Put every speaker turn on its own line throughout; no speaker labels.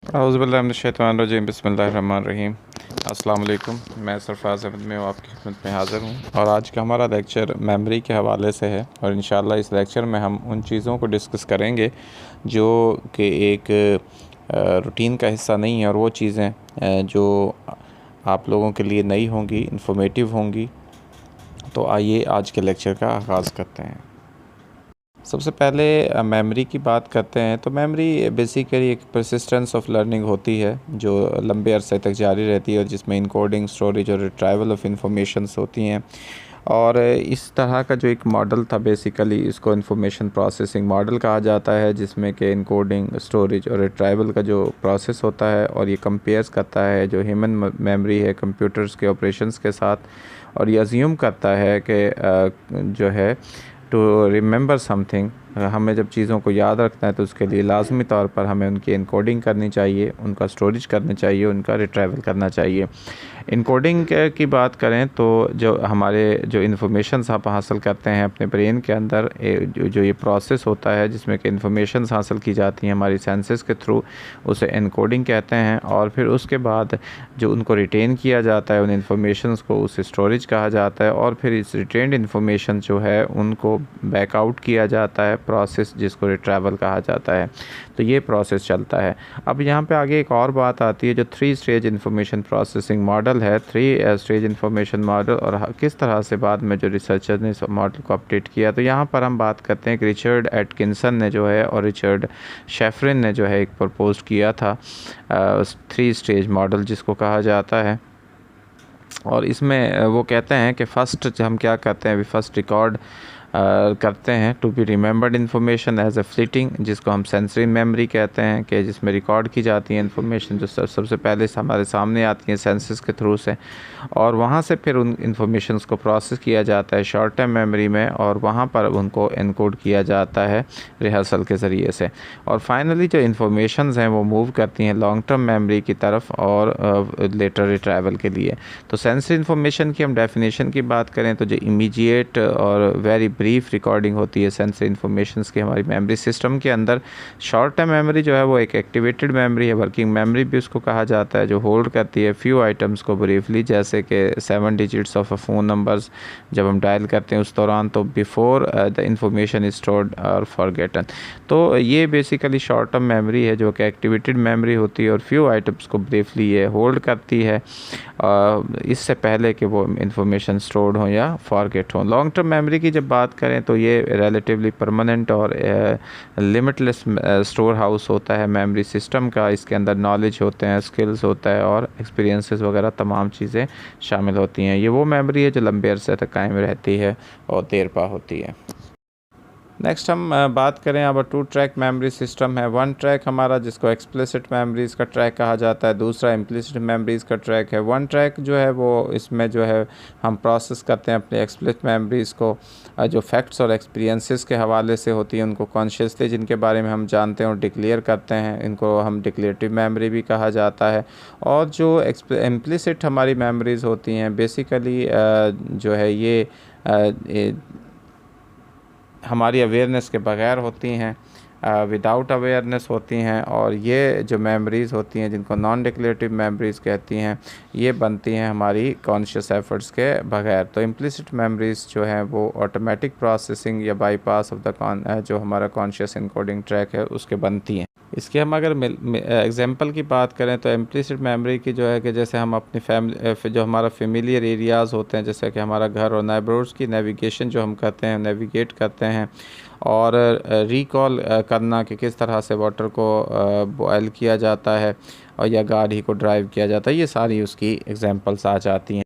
औज़ुबिल्लाहिमिनश्शैतानिर्रजीम बिस्मिल्लाहिर्रहमानिर्रहीम। अस्सलाम वालेकुम। मैं सरफराज अहमद में आपकी खिदमत में हाज़िर हूँ और आज का हमारा लेक्चर मेमोरी के हवाले से है और इंशाअल्लाह इस लेक्चर में हम उन चीज़ों को डिस्कस करेंगे जो कि एक रूटीन का हिस्सा नहीं है और वो चीज़ें जो आप लोगों के लिए नई होंगी, इंफॉर्मेटिव होंगी। तो आइए आज के लेक्चर का आगाज़ करते हैं। सबसे पहले मेमोरी की बात करते हैं तो मेमोरी बेसिकली एक परसिस्टेंस ऑफ लर्निंग होती है जो लंबे अरसे तक जारी रहती है और जिसमें इनकोडिंग, स्टोरेज और रिट्राइवल ऑफ इंफॉर्मेशंस होती हैं। और इस तरह का जो एक मॉडल था बेसिकली इसको इंफॉर्मेशन प्रोसेसिंग मॉडल कहा जाता है, जिसमें कि इनकोडिंग, स्टोरेज और रिट्राइवल का जो प्रोसेस होता है और ये कंपेयर्स करता है जो ह्यूमन मेमोरी है कंप्यूटर्स के ऑपरेशंस के साथ, और ये अज्यूम करता है कि जो है टू रिमेंबर समथिंग, हमें जब चीज़ों को याद रखना है तो उसके लिए लाजमी तौर पर हमें उनकी इनकोडिंग करनी चाहिए, उनका स्टोरेज करना चाहिए, उनका रिट्राइवल करना चाहिए। इनकोडिंग की बात करें तो जो हमारे जो इन्फॉर्मेशंस आप हासिल करते हैं अपने ब्रेन के अंदर, जो ये प्रोसेस होता है जिसमें कि इन्फॉर्मेशंस हासिल की जाती हैं हमारी सेंसेस के थ्रू, उसे इनकोडिंग कहते हैं। और फिर उसके बाद जो उनको रिटेन किया जाता है उन इन्फॉर्मेशंस को, उसे स्टोरेज कहा जाता है। और फिर इस रिटेन्ड इन्फॉर्मेशन जो है उनको बैकआउट किया जाता है, प्रोसेस जिसको रिट्राइवल कहा जाता है। तो ये प्रोसेस चलता है। अब यहाँ पे आगे एक और बात आती है जो 3 स्टेज इंफॉर्मेशन प्रोसेसिंग मॉडल है, 3 स्टेज इंफॉर्मेशन मॉडल, और किस तरह से बाद में जो रिसर्चर ने इस मॉडल को अपडेट किया। तो यहाँ पर हम बात करते हैं कि रिचर्ड एटकिंसन ने जो है और रिचर्ड शेफरिन ने जो है एक प्रपोज किया था 3 स्टेज मॉडल जिसको कहा जाता है। और इसमें वो कहते हैं कि फ़र्स्ट हम क्या करते हैं, फर्स्ट रिकॉर्ड करते हैं to be remembered information as a fleeting, जिसको हम सेंसरी मेमोरी कहते हैं, कि जिसमें रिकॉर्ड की जाती है इन्फॉर्मेशन जो सबसे पहले हमारे सामने आती है सेंसेस के थ्रू से, और वहाँ से फिर उन इन्फॉर्मेशंस को प्रोसेस किया जाता है शॉर्ट टर्म मेमोरी में और वहाँ पर उनको एनकोड किया जाता है रिहर्सल के ज़रिए से। और फाइनली जो इन्फॉर्मेशंस हैं वो मूव करती हैं लॉन्ग टर्म मेमोरी की तरफ और लेटर रिट्राइवल के लिए। तो सेंसरी इन्फॉर्मेशन की हम डेफिनेशन की बात करें तो जो इमीडिएट और वेरी ब्रीफ रिकॉर्डिंग होती है सेंसरी इन्फॉर्मेशंस की हमारी मेमोरी सिस्टम के अंदर। शॉर्ट टर्म मेमोरी जो है वो एक एक्टिवेटेड मेमोरी है, वर्किंग मेमोरी भी उसको कहा जाता है, जो होल्ड करती है फ्यू आइटम्स को ब्रीफली, जैसे कि 7 digits of a phone numbers जब हम डायल करते हैं उस दौरान, तो before the information is stored और फॉरगेटन। तो ये बेसिकली शॉर्ट टर्म मेमोरी है जो कि एक्टिवेटेड मेमोरी होती है और फ्यू आइटम्स को ब्रीफली ये होल्ड करती है इससे पहले कि वो इंफॉर्मेशन स्टोर्ड हो या फॉरगेट हो। लॉन्ग टर्म मेमोरी की जब बात करें तो ये रिलेटिवली परमानेंट और लिमिटलेस स्टोर हाउस होता है मेमोरी सिस्टम का। इसके अंदर नॉलेज होते हैं, स्किल्स होता है और एक्सपीरियंसेस वगैरह तमाम चीज़ें शामिल होती हैं। ये वो मेमोरी है जो लंबे अरसे तक कायम रहती है और देरपा होती है। नेक्स्ट हम बात करें अब 2 ट्रैक मेमोरी सिस्टम है। 1 ट्रैक हमारा जिसको एक्सप्लिसिट मेमोरीज़ का ट्रैक कहा जाता है, दूसरा इम्प्लिसिट मेमोरीज़ का ट्रैक है। 1 ट्रैक जो है वो इसमें जो है हम प्रोसेस करते हैं अपने एक्सप्लिसिट मेमोरीज़ को जो फैक्ट्स और एक्सपीरियंसेस के हवाले से होती हैं उनको कॉन्शियसली जिनके बारे में हम जानते हैं और डिक्लेयर करते हैं, इनको हम डिक्लेरेटिव मेमोरी भी कहा जाता है। और जो इम्प्लिसिट हमारी मेमोरीज़ होती हैं बेसिकली जो है ये हमारी अवेयरनेस के बगैर होती हैं, विदाउट अवेयरनेस होती हैं। और ये जो मेमोरीज़ होती हैं जिनको नॉन डिक्लेरेटिव मेमोरीज़ कहती हैं, ये बनती हैं हमारी कॉन्शियस एफर्ट्स के बगैर। तो इम्प्लिसिट मेमोरीज़ जो हैं वो ऑटोमेटिक प्रोसेसिंग या बाईपास ऑफ द जो हमारा कॉन्शियस इनकोडिंग ट्रैक है उसके बनती हैं। इसके हम अगर एग्जांपल की बात करें तो इम्प्लिसिट मेमोरी की जो है कि जैसे हम अपनी फैमिली जो हमारा फेमिलियर एरियाज़ होते हैं, जैसे कि हमारा घर और नेबरहुड्स की नेविगेशन जो हम करते हैं, नेविगेट करते हैं, और रिकॉल करना कि किस तरह से वाटर को बॉयल किया जाता है और या गाड़ी को ड्राइव किया जाता है, ये सारी उसकी एग्जांपल्स आ जाती हैं।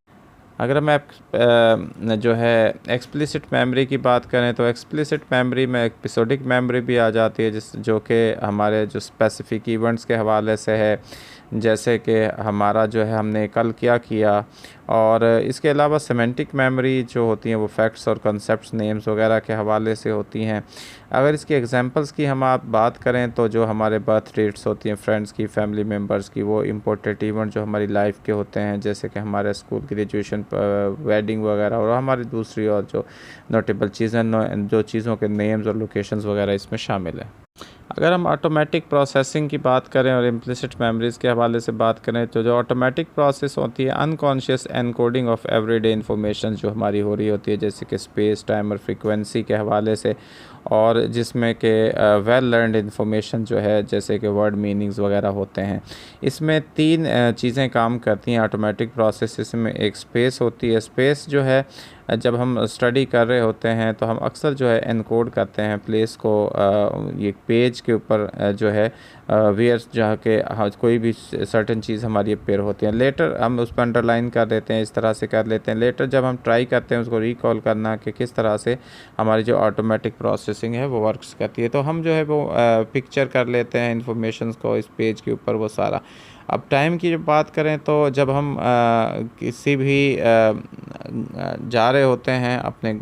अगर मैं जो है एक्सप्लिसिट मेमोरी की बात करें तो एक्सप्लिसिट मेमोरी में एपिसोडिक मेमोरी भी आ जाती है जो कि हमारे जो स्पेसिफिक इवेंट्स के हवाले से है, जैसे कि हमारा जो है हमने कल क्या किया। और इसके अलावा सेमेंटिक मेमोरी जो होती हैं वो फैक्ट्स और कॉन्सेप्ट्स, नेम्स वगैरह के हवाले से होती हैं। अगर इसकी एग्जांपल्स की हम आप बात करें तो जो हमारे बर्थ डेट्स होती हैं फ्रेंड्स की, फैमिली मेम्बर्स की, वो इम्पोर्टेंट इवेंट जो हमारी लाइफ के होते हैं, जैसे कि हमारे स्कूल ग्रेजुएशन, वेडिंग वगैरह, और हमारी दूसरी और जो नोटेबल चीज़ें, जो चीज़ों के नेम्स और लोकेशंस वगैरह इसमें शामिल है। अगर हम ऑटोमेटिक प्रोसेसिंग की बात करें और इम्प्लिसिट मेमोरीज़ के हवाले से बात करें तो जो ऑटोमेटिक प्रोसेस होती है unconscious encoding of everyday information जो हमारी हो रही होती है, जैसे कि स्पेस टाइम और फ्रीक्वेंसी के हवाले से, और जिसमें कि वेल लर्नड इंफॉर्मेशन जो है जैसे कि वर्ड मीनिंग्स वगैरह होते हैं। इसमें तीन चीज़ें काम करती हैं ऑटोमेटिक प्रोसेस में। एक स्पेस होती है। स्पेस जो है जब हम स्टडी कर रहे होते हैं तो हम अक्सर जो है एनकोड करते हैं प्लेस को ये पेज के ऊपर जो है वेयर जहाँ के कोई भी सर्टेन चीज़ हमारी अपेयर होती है। लेटर हम उस पर अंडरलाइन कर देते हैं, इस तरह से कर लेते हैं। लेटर जब हम ट्राई करते हैं उसको रिकॉल करना कि किस तरह से हमारी जो ऑटोमेटिक प्रोसेसिंग है वो वर्क्स करती है, तो हम जो है वो पिक्चर कर लेते हैं इंफॉर्मेशन को इस पेज के ऊपर वो सारा। अब टाइम की जब बात करें तो जब हम किसी भी जा रहे होते हैं अपने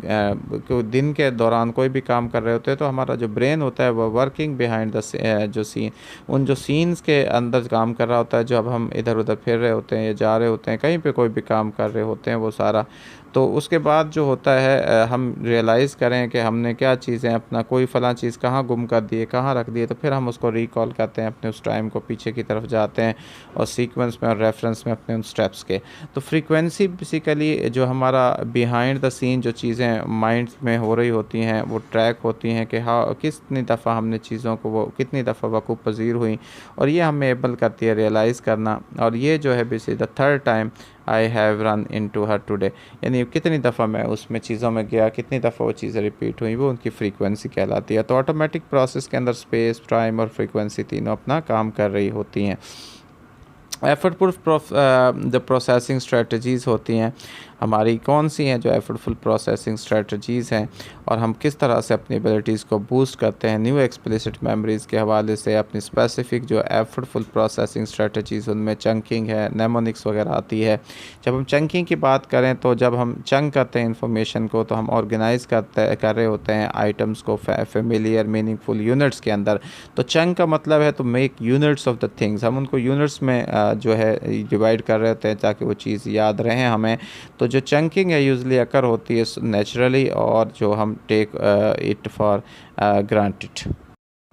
दिन के दौरान कोई भी काम कर रहे होते हैं तो हमारा जो ब्रेन होता है वो वर्किंग बिहाइंड द जो सीन, उन जो सीन्स के अंदर काम कर रहा होता है। जब हम इधर उधर फिर रहे होते हैं या जा रहे होते हैं कहीं पे कोई भी काम कर रहे होते हैं वो सारा, तो उसके बाद जो होता है हम रियलाइज़ करें कि हमने क्या चीज़ें अपना कोई फ़लाँ चीज़ कहाँ गुम कर दी है, कहाँ रख दी है, तो फिर हम उसको रिकॉल करते हैं, अपने उस टाइम को पीछे की तरफ जाते हैं और सीक्वेंस में और रेफरेंस में अपने उन स्टेप्स के। तो फ्रीक्वेंसी बेसिकली जो हमारा बिहाइंड द सीन जो चीज़ें माइंड में हो रही होती हैं वो ट्रैक होती हैं कि हाँ कितनी दफ़ा हमने चीज़ों को वो कितनी दफ़ा वक़ूफ़ पज़ीर हुई, और ये हमें एबल करती है रियलाइज़ करना। और ये जो है basically the third time I have run in to her today, यानी कितनी दफ़ा मैं उसमें चीज़ों में गया, कितनी दफ़ा वो चीज़ें रिपीट हुई, वो उनकी फ्रीक्वेंसी कहलाती है। तो ऑटोमेटिक प्रोसेस के अंदर स्पेस टाइम और फ्रीक्वेंसी तीनों अपना काम कर रही होती हैं। एफर्टफुल जो प्रोसेसिंग स्ट्रेटजीज़ होती हैं हमारी कौन सी हैं जो एफर्टफुल प्रोसेसिंग स्ट्रेटजीज़ हैं, और हम किस तरह से अपनी एबिलिटीज़ को बूस्ट करते हैं न्यू एक्सप्लिसिट मेमोरीज़ के हवाले से। अपनी स्पेसिफिक जो एफर्टफुल प्रोसेसिंग स्ट्रेटजीज़ उनमें चंकिंग है, नेमोनिक्स वगैरह आती है। जब हम चंकिंग की बात करें तो जब हम चंक करते हैं इंफॉर्मेशन को तो हम ऑर्गेनाइज़ कर रहे होते हैं आइटम्स को फेमिलियर मीनिंगफुल यूनिट्स के अंदर। तो चंक का मतलब है तो make units of the things, हम उनको यूनिट्स में जो है डिवाइड कर रहे होते हैं ताकि वो चीज़ याद रहें हमें। तो जो चंकिंग है यूजली अकर होती है नेचुरली, और जो हम टेक इट फॉर ग्रांटेड।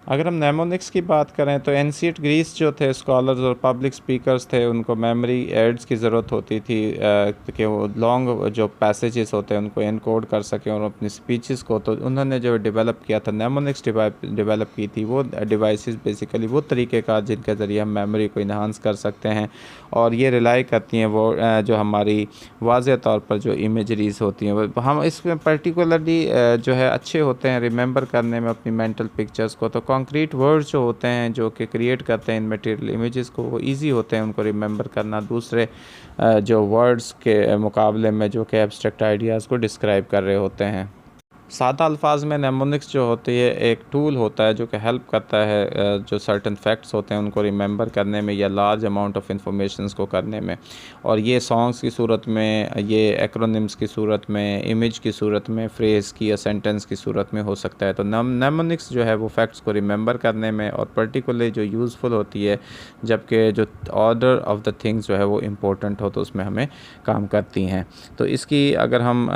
अगर हम नेमोनिक्स की बात करें तो एंशिएंट ग्रीस जो थे स्कॉलर्स और पब्लिक स्पीकर्स थे उनको मेमोरी एड्स की ज़रूरत होती थी कि वो लॉन्ग जो पैसेजेस होते हैं उनको एनकोड कर सकें और अपनी स्पीचेस को। तो उन्होंने जो डेवलप किया था नेमोनिक्स डेवलप की थी वो डिवाइसेस बेसिकली वो तरीक़ेकार जिनके ज़रिए हम मेमोरी को इन्हांस कर सकते हैं, और ये रिलाई करती हैं वो जो हमारी वाज़ेह तौर पर जो इमेजरीज़ होती हैं वो हम इसमें पर्टिकुलरली जो है अच्छे होते हैं रिमेंबर करने में अपनी मेंटल पिक्चर्स को। तो कॉन्क्रीट वर्ड्स जो होते हैं जो कि क्रिएट करते हैं इन मटेरियल इमेजेस को वो ईजी होते हैं उनको रिमेंबर करना दूसरे जो वर्ड्स के मुकाबले में जो कि एब्स्ट्रैक्ट आइडियाज़ को डिस्क्राइब कर रहे होते हैं। सादा अल्फाज में नेमोनिक्स जो होती है एक टूल होता है जो कि हेल्प करता है जो सर्टन फैक्ट्स होते हैं उनको रिमेंबर करने में या लार्ज अमाउंट ऑफ इंफॉर्मेशंस को करने में। और ये सॉन्ग्स की सूरत में, ये एक्रोनिम्स की सूरत में, इमेज की सूरत में, फ्रेज़ की या सेंटेंस की सूरत में हो सकता है। तो नेमोनिक्स जो है वो फैक्ट्स को रिमेंबर करने में और पर्टिकुलरली जो यूज़फुल होती है, जबकि जो ऑर्डर ऑफ द थिंग्स जो है वो इम्पोर्टेंट हो तो उसमें हमें काम करती हैं। तो इसकी अगर हम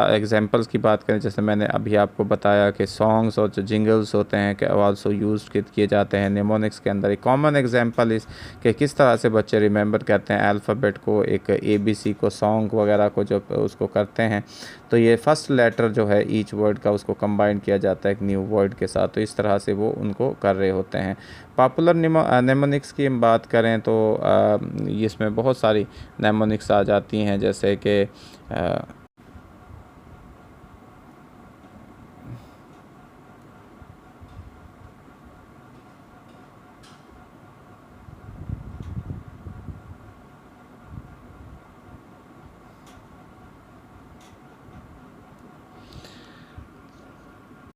एग्जांपल्स की बात करें, जैसे मैंने अभी आपको बताया कि सॉन्ग्स और जो जिंगल्स होते हैं कि आल्सो यूज़ किए जाते हैं नेमोनिक्स के अंदर। एक कॉमन एग्जांपल इस कि किस तरह से बच्चे रिमेंबर करते हैं अल्फ़ाबेट को, एक ABC को, सॉन्ग वगैरह को जब उसको करते हैं तो ये फर्स्ट लेटर जो है ईच वर्ड का उसको कंबाइन किया जाता है एक न्यू वर्ड के साथ। तो इस तरह से वो उनको कर रहे होते हैं। पॉपुलर नेमोनिक्स की हम बात करें तो इसमें बहुत सारी नेमोनिक्स आ जाती हैं, जैसे कि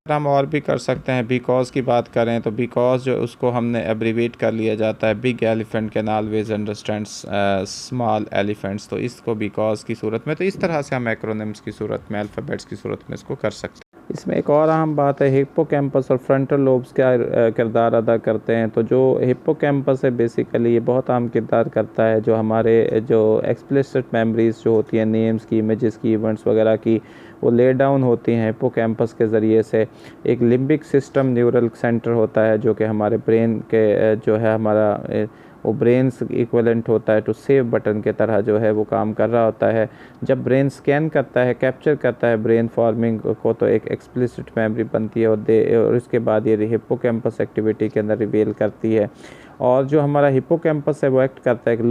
हम और भी कर सकते हैं। बिकॉज़ की बात करें तो बिकॉज़ जो उसको हमने एब्रीवेट कर लिया जाता है, big elephant can always understands small elephants, तो इसको बिकॉज़ की सूरत में। तो इस तरह से हम एक्रोनिम्स की सूरत में, अल्फ़ाबेट्स की सूरत में इसको कर सकते हैं। इसमें एक और अहम बात है हिप्पोकैम्पस और फ्रंटल लोब्स क्या किरदार अदा करते हैं। तो जो हिप्पोकैम्पस है बेसिकली ये बहुत अहम किरदार करता है जो हमारे जो एक्सप्लिसिट मेमोरीज़ जो होती हैं नेम्स की, इमेजेस की, इवेंट्स वगैरह की,
वो ले डाउन होती हैं हिप्पोकैम्पस के ज़रिए से। एक लिम्बिक सिस्टम न्यूरल सेंटर होता है जो कि हमारे ब्रेन के जो है हमारा वो ब्रेन्स इक्वलेंट होता है टू सेव बटन के तरह जो है वो काम कर रहा होता है। जब ब्रेन स्कैन करता है, कैप्चर करता है ब्रेन फॉर्मिंग को, तो एक एक्सप्लिसिट मेमोरी बनती है और इसके बाद ये हिप्पोकैम्पस एक्टिविटी के अंदर रिवील करती है। और जो हमारा हिप्पोकैम्पस है वो एक्ट करता है एक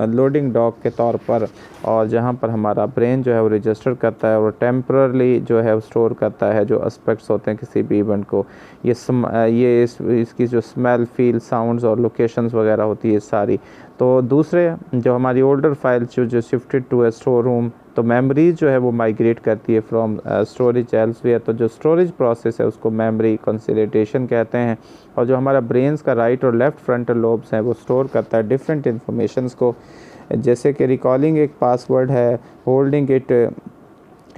लोडिंग डॉग के तौर पर, और जहाँ पर हमारा ब्रेन जो है वो रजिस्टर करता है और टेम्परली जो है वो स्टोर करता है जो एस्पेक्ट्स होते हैं किसी भी इवेंट को। इसकी जो स्मेल, फील, साउंड्स और लोकेशंस वगैरह होती है सारी। तो दूसरे जो हमारी ओल्डर फाइल्स जो shifted to a store room, तो मेमोरीज जो है वो माइग्रेट करती है फ्रॉम स्टोरेज एल्सवेयर। तो जो स्टोरेज प्रोसेस है उसको मेमोरी कंसोलिडेशन कहते हैं। और जो हमारा ब्रेन्स का राइट और लेफ़्ट फ्रंटल लोब्स हैं वो स्टोर करता है डिफरेंट इन्फॉर्मेशंस को, जैसे कि रिकॉलिंग एक पासवर्ड है, holding it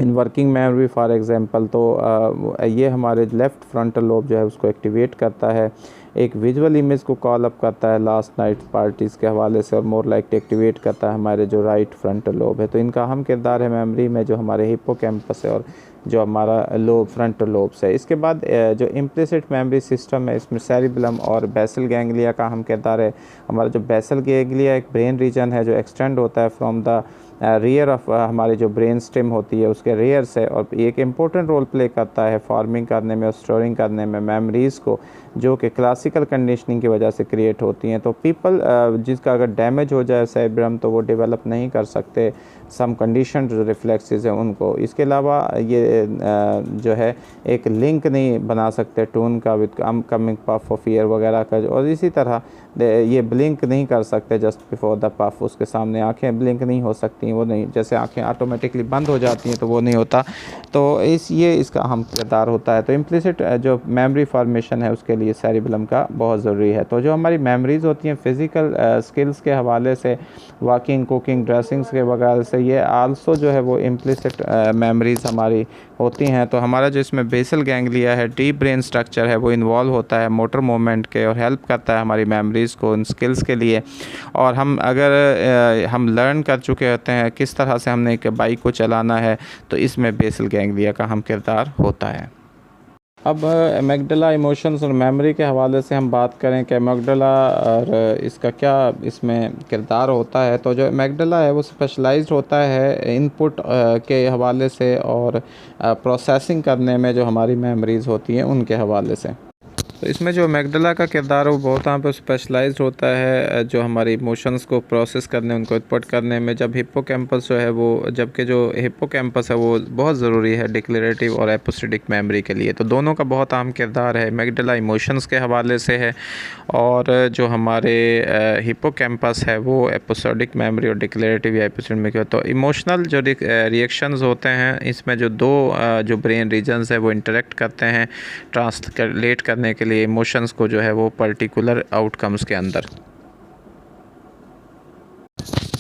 in working memory for example. तो ये हमारे लेफ़्ट फ्रंटल लोब जो है उसको एक्टिवेट करता है। एक विजुअल इमेज को कॉल अप करता है लास्ट नाइट पार्टीज़ के हवाले से, और मोर लाइक एक्टिवेट करता है हमारे जो राइट फ्रंटल लोब है। तो इनका अहम किरदार है मेमोरी में, जो हमारे हिप्पोकैम्पस है और जो हमारा फ्रंटल लोब्स है। इसके बाद जो इम्प्लिसिट मेमोरी सिस्टम है इसमें सेरिबेलम और बेसल गैंग्लिया का अहम किरदार है। हमारा जो बेसल गैंग्लिया एक ब्रेन रीजन है जो एक्सटेंड होता है फ्रॉम द रियर ऑफ हमारी जो ब्रेन स्टेम होती है उसके रियर से, और एक इम्पोर्टेंट रोल प्ले करता है फॉर्मिंग करने में और स्टोरिंग करने में मेमोरीज़ को, जो कि क्लासिकल कंडीशनिंग की वजह से क्रिएट होती हैं। तो पीपल जिसका अगर डैमेज हो जाए सेरिब्रम तो वो डेवलप नहीं कर सकते, सम कंडीशन जो रिफ्लेक्सेस हैं उनको। इसके अलावा ये जो है एक लिंक नहीं बना सकते टून का with coming puff of year वगैरह का, और इसी तरह ये ब्लिंक नहीं कर सकते जस्ट बिफोर द पफ, उसके सामने आंखें ब्लिंक नहीं हो सकती, वो नहीं, जैसे आंखें ऑटोमेटिकली बंद हो जाती हैं तो वो नहीं होता। तो ये इसका अहम किरदार होता है। तो इम्प्लिसिट जो मेमोरी फॉर्मेशन है उसके लिए सेरिबेलम का बहुत ज़रूरी है। तो जो हमारी मेमोरीज़ होती हैं फ़िज़िकल स्किल्स के हवाले से, वॉकिंग, कुकिंग, ड्रेसिंग्स के वगैरह से, ये आल्सो जो है वो इम्प्लिसिट मेमोरीज़ हमारी होती हैं। तो हमारा जो इसमें बेसल गैंग्लिया है, डीप ब्रेन स्ट्रक्चर है, वो इन्वॉल्व होता है मोटर मूवमेंट के और हेल्प करता है हमारी मेमोरीज़ को, उन स्किल्स के लिए। और हम अगर हम लर्न कर चुके होते हैं किस तरह से हमने एक बाइक को चलाना है, तो इसमें बेसल गैंग्लिया का अहम किरदार होता है। अब एमिगडाला इमोशंस और मेमोरी के हवाले से हम बात करें कि एमिगडाला और इसका क्या इसमें किरदार होता है। तो जो एमिगडाला है वो स्पेशलाइज्ड होता है इनपुट के हवाले से और प्रोसेसिंग करने में जो हमारी मेमोरीज़ होती हैं उनके हवाले से। तो इसमें जो एमिगडाला का किरदार है वो बहुत यहाँ पर स्पेशलाइज्ड होता है जो हमारे इमोशंस को प्रोसेस करने, उनको इनपुट करने में। जब हिप्पोकैम्पस जो है वो, जबकि जो हिप्पोकैम्पस है वो बहुत ज़रूरी है डिक्लेरेटिव और एपिसोडिक मेमोरी के लिए। तो दोनों का बहुत अहम किरदार है। एमिगडाला इमोशंस के हवाले से है और जो हमारे हिप्पोकैम्पस है वो एपिसोडिक मेमोरी और डिक्लेरेटिव या एपिसोडिक मेमोरी। तो इमोशनल जो रिएक्शंस होते हैं इसमें जो दो जो ब्रेन रीजन्स है वो इंटरेक्ट करते हैं ट्रांसलेट करने के लिए इमोशंस को जो है वो पर्टिकुलर आउटकम्स के अंदर।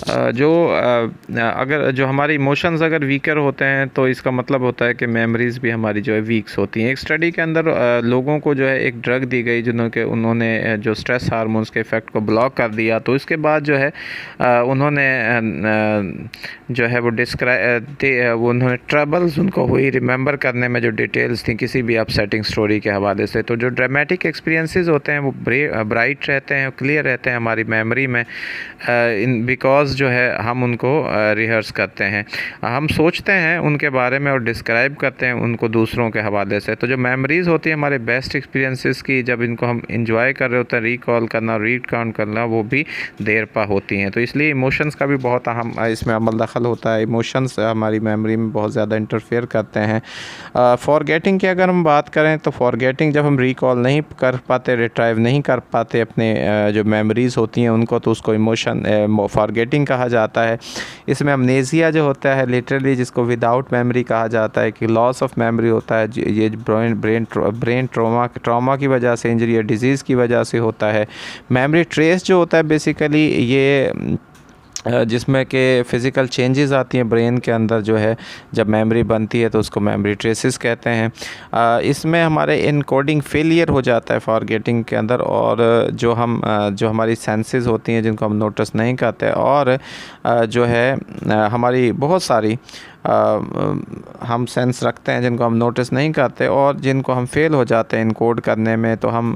अगर जो हमारे इमोशंस अगर वीकर होते हैं तो इसका मतलब होता है कि मेमोरीज़ भी हमारी जो है वीक्स होती हैं। एक स्टडी के अंदर लोगों को जो है एक ड्रग दी गई उन्होंने जो स्ट्रेस हार्मोन्स के इफ़ेक्ट को ब्लॉक कर दिया। तो इसके बाद जो है उन्होंने जो है वो उन्होंने ट्रबल्स उनको हुई रिमेंबर करने में, जो डिटेल्स थी किसी भी अपसेटिंग स्टोरी के हवाले से। तो जो ड्रामेटिक एक्सपीरियंसेस होते हैं वो ब्राइट रहते हैं, क्लियर रहते हैं हमारी मेमोरी में, बिकॉज जो है हम उनको रिहर्स करते हैं, हम सोचते हैं उनके बारे में और डिस्क्राइब करते हैं उनको दूसरों के हवाले से। तो जो मेमोरीज़ होती है हमारे बेस्ट एक्सपीरियंसेस की, जब इनको हम इंजॉय कर रहे होते हैं, रिकॉल करना, रीड काउंट करना, वो भी देर पा होती हैं। तो इसलिए इमोशंस का भी बहुत अहम इसमें अमल दखल होता है। इमोशंस हमारी मेमोरी में बहुत ज़्यादा इंटरफेयर करते हैं। फॉरगेटिंग की अगर हम बात करें तो फॉरगेटिंग जब हम रिकॉल नहीं कर पाते, रिट्राइव नहीं कर पाते अपने जो मेमोरीज़ होती हैं उनको, तो उसको इमोशन फॉरगेटिंग कहा जाता है। इसमें अमनेसिया जो होता है लिटरली, जिसको विदाउट मेमोरी कहा जाता है, कि लॉस ऑफ मेमोरी होता है, ये ब्रेन ट्रॉमा की वजह से, इंजरी या डिजीज़ की वजह से होता है। मेमोरी ट्रेस जो होता है बेसिकली ये जिसमें कि फ़िज़िकल चेंजेस आती हैं ब्रेन के अंदर, जो है जब मेमोरी बनती है तो उसको मेमोरी ट्रेसेस कहते हैं। इसमें हमारे इनकोडिंग फेलियर हो जाता है फॉरगेटिंग के अंदर, और जो हमारी सेंसेस होती हैं जिनको हम नोटिस नहीं करते, और जो है हमारी बहुत सारी हम सेंस रखते हैं, जिनको हम नोटिस नहीं करते और जिनको हम फेल हो जाते हैं इनकोड करने में, तो हम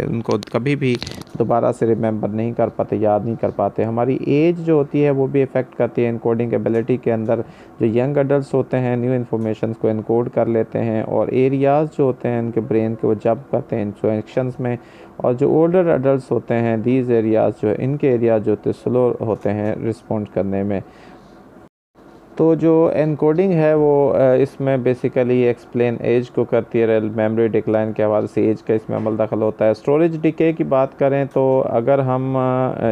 उनको कभी भी दोबारा से रिमेंबर नहीं कर पाते, याद नहीं कर पाते। हमारी एज जो होती है वो भी इफ़ेक्ट करती है इनकोडिंग एबिलिटी के अंदर। जो यंग अडल्ट होते हैं न्यू इन्फॉर्मेशन को इनकोड कर लेते हैं और एरियाज़ जो होते हैं उनके ब्रेन के वो जब करते हैं इंस्ट्रक्शंस में। और जो ओल्डर अडल्ट होते हैं दीज एरियाज़ जो है इनके एरियाज़ जो होते हैं स्लो होते हैं रिस्पॉन्ड करने में। तो जो एनकोडिंग है वो इसमें बेसिकली एक्सप्लेन एज को करती है, मेमोरी डिक्लाइन के हवाले से एज का इसमें अमल दखल होता है। स्टोरेज डिके की बात करें तो अगर हम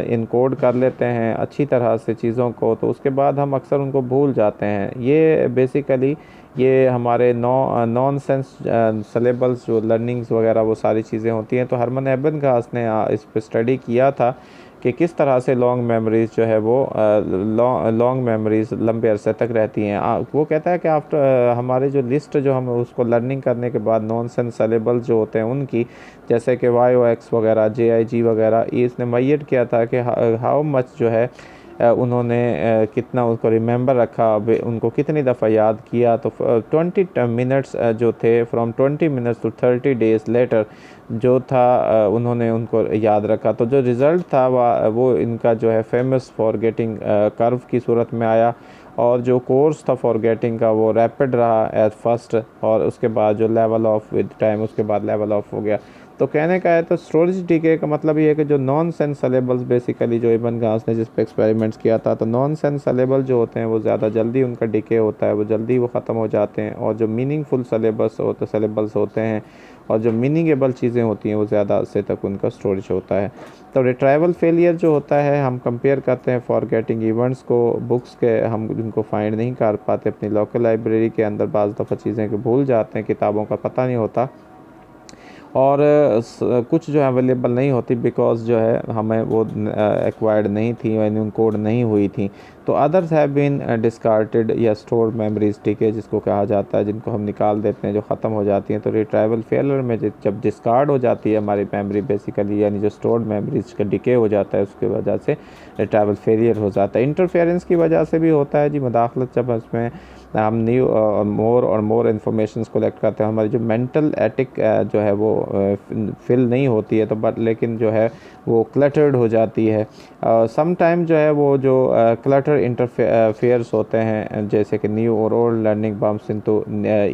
इनकोड कर लेते हैं अच्छी तरह से चीज़ों को तो उसके बाद हम अक्सर उनको भूल जाते हैं। ये बेसिकली ये हमारे नॉन सेंस सिलेबल्स जो लर्निंग्स वगैरह वो सारी चीज़ें होती हैं। तो हरमन एबनगास ने इस पर स्टडी किया था कि किस तरह से लॉन्ग मेमोरीज़ जो है वो लॉन्ग मेमोरीज़ लंबे अरसे तक रहती हैं। वो कहता है कि आफ्टर हमारे जो लिस्ट जो हम उसको लर्निंग करने के बाद नॉन सेंस सिलेबल्स जो होते हैं उनकी, जैसे कि YOX वगैरह JIG वगैरह, ये इसने मैयट किया था कि हाउ मच जो है उन्होंने कितना उसको रिमेंबर रखा, उनको कितनी दफ़ा याद किया। तो 20 मिनट्स जो थे, from 20 minutes to 30 days later जो था उन्होंने उनको याद रखा। तो जो रिज़ल्ट था वो इनका जो है फेमस फॉरगेटिंग कर्व की सूरत में आया। और जो कोर्स था फॉरगेटिंग का वो रैपिड रहा एट फर्स्ट, और उसके बाद जो लेवल ऑफ विद टाइम उसके बाद लेवल ऑफ हो गया। तो कहने का है तो स्टोरेज डिके का मतलब ये है कि जो नॉन सेंस सिलेबल्स बेसिकली जो एबनगास ने जिस पे एक्सपेरिमेंट्स किया था, तो नॉन सेंस सिलेबल जो होते हैं वो ज़्यादा जल्दी उनका डिके होता है, वो जल्दी वो ख़त्म हो जाते हैं। और जो मीनिंगफुल सिलेबल्स होते हैं और जो मीनिंगेबल चीज़ें होती हैं वो ज़्यादा अरसे तक उनका स्टोरेज होता है। तो रिट्राइवल फेलियर जो होता है, हम कंपेयर करते हैं फॉरगेटिंग इवेंट्स को बुक्स के, हम इनको फाइंड नहीं कर पाते अपनी लोकल लाइब्रेरी के अंदर, बाज़ दफ़ा चीज़ें को भूल जाते हैं, किताबों का पता नहीं होता और कुछ जो अवेलेबल नहीं होती बिकॉज़ जो है हमें वो एक्वायर्ड नहीं थी यानी उनकोड नहीं हुई थी। तो अदर्स हैव बीन डिस्कार्टेड या स्टोर मेमोरीज, ठीक है, जिसको कहा जाता है, जिनको हम निकाल देते हैं, जो ख़त्म हो जाती हैं। तो रिट्राइवल फेलियर में जब डिस्कार्ड हो जाती है हमारी मेमोरी बेसिकली, यानी जो स्टोर्ड मेमोरीज का डिके हो जाता है, उसकी वजह से रिट्राइवल फेलियर हो जाता है। इंटरफेरेंस की वजह से भी होता है जी, मुदाखलत जब उसमें हम न्यू मोर और मोर इन्फॉर्मेशन कलेक्ट करते हैं, हमारी जो मेंटल एटिक जो है वो फिल नहीं होती है, तो बट लेकिन जो है वो क्लटर्ड हो जाती है। सम टाइम जो है वो जो क्लटर इंटरफेयर्स होते हैं, जैसे कि न्यू और old learning bumps into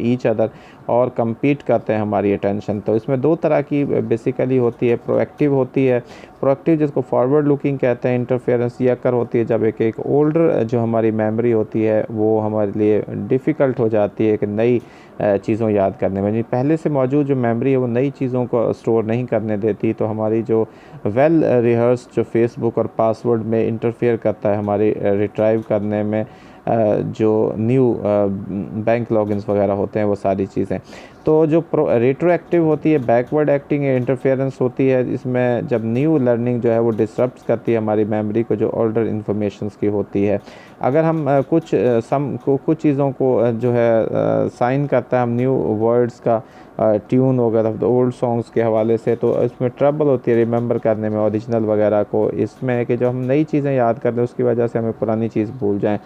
each other और compete करते हैं हमारी अटेंशन। तो इसमें दो तरह की बेसिकली होती है, प्रोएक्टिव होती है, प्रोएक्टिव जिसको फॉरवर्ड लुकिंग कहते हैं इंटरफेरेंस, ये अक्सर होती है जब एक ओल्डर जो हमारी मेमोरी होती है वो हमारे लिए डिफ़िकल्ट हो जाती है कि नई चीज़ों याद करने में, पहले से मौजूद जो मेमोरी है वो नई चीज़ों को स्टोर नहीं करने देती। तो हमारी जो वेल रिहर्स जो फेसबुक और पासवर्ड में इंटरफेयर करता है हमारी रिट्राइव करने में, जो न्यू बैंक लॉगिन्स वगैरह होते हैं वो सारी चीज़ें। तो जो रेट्रोएक्टिव होती है, बैकवर्ड एक्टिंग इंटरफेरेंस होती है, इसमें जब न्यू लर्निंग जो है वो डिसरप्ट करती है हमारी मेमोरी को, जो ओल्डर इन्फॉर्मेशंस की होती है। अगर हम कुछ चीज़ों को जो है साइन करता है हम न्यू वर्ड्स का ट्यून वगैरह ओल्ड सॉन्ग्स के हवाले से, तो इसमें ट्रबल होती है रिमेंबर करने में ओरिजिनल वगैरह को। इसमें है कि जो हम नई चीज़ें याद करते हैं उसकी वजह से हमें पुरानी चीज़ भूल जाएं।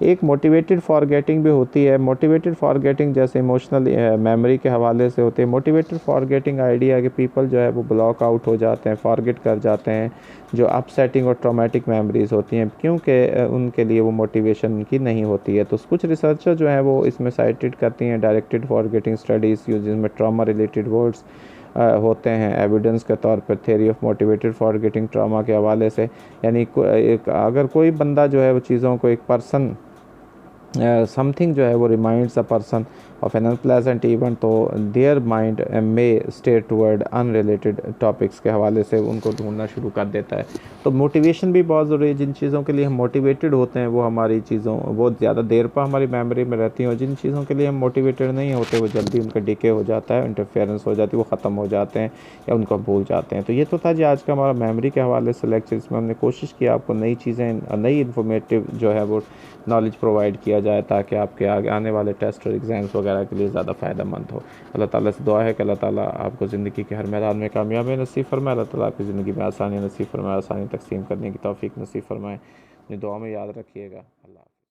एक मोटिवेटेड फॉरगेटिंग भी होती है। मोटिवेटेड फॉरगेटिंग जैसे इमोशनल मेमोरी के हवाले से होती है। मोटिवेटेड फॉरगेटिंग आइडिया है कि पीपल जो है वो ब्लॉक आउट हो जाते हैं, फॉरगेट कर जाते हैं जो अपसेटिंग और ट्रॉमेटिक मेमोरीज़ होती हैं, क्योंकि उनके लिए वो मोटिवेशन उनकी नहीं होती है। तो कुछ रिसर्चर जो है वो इसमें साइटेड करती हैं डायरेक्टेड फॉरगेटिंग स्टडीज़ जिसमें ट्रॉमा रिलेटेड वर्ड्स होते हैं एविडेंस के तौर पर theory of motivated forgetting trauma के हवाले से। यानी अगर कोई बंदा जो है वो चीज़ों को एक पर्सन समथिंग जो है वो reminds a person of an unpleasant event, तो there mind may stay toward unrelated topics के हवाले से उनको ढूंढना शुरू कर देता है। तो मोटिवेशन भी बहुत ज़रूरी है। जिन चीज़ों के लिए हम मोटिवेटेड होते हैं वो हमारी चीज़ों वो ज़्यादा देर पर हमारी मेमोरी में रहती हैं, और जिन चीज़ों के लिए हम मोटिवेटेड नहीं होते वो जल्दी उनका डिके हो जाता है, इंटरफेरेंस हो जाती है, वो ख़त्म हो जाते हैं या उनको भूल जाते हैं। तो ये तो था जी आज का हमारा मेमोरी के हवाले से लेक्चर। इसमें हमने कोशिश की आपको नई चीज़ें, नई इन्फॉर्मेटिव जो है वो नॉलेज प्रोवाइड किया जाए ताकि आपके आगे आने वाले टेस्ट और एग्ज़ाम्स वगैरह के लिए ज़्यादा फ़ायदेमंद हो। अल्लाह ताला से दुआ है कि अल्लाह ताला आपको ज़िंदगी के हर मैदान में कामयाबी नसीब फरमाए। अल्लाह ताला आपकी ज़िंदगी में आसानी नसीब फरमाए, आसानी तकसीम करने की तौफीक नसीब फरमाए। अपनी दुआ में याद रखिएगा। अल्लाह।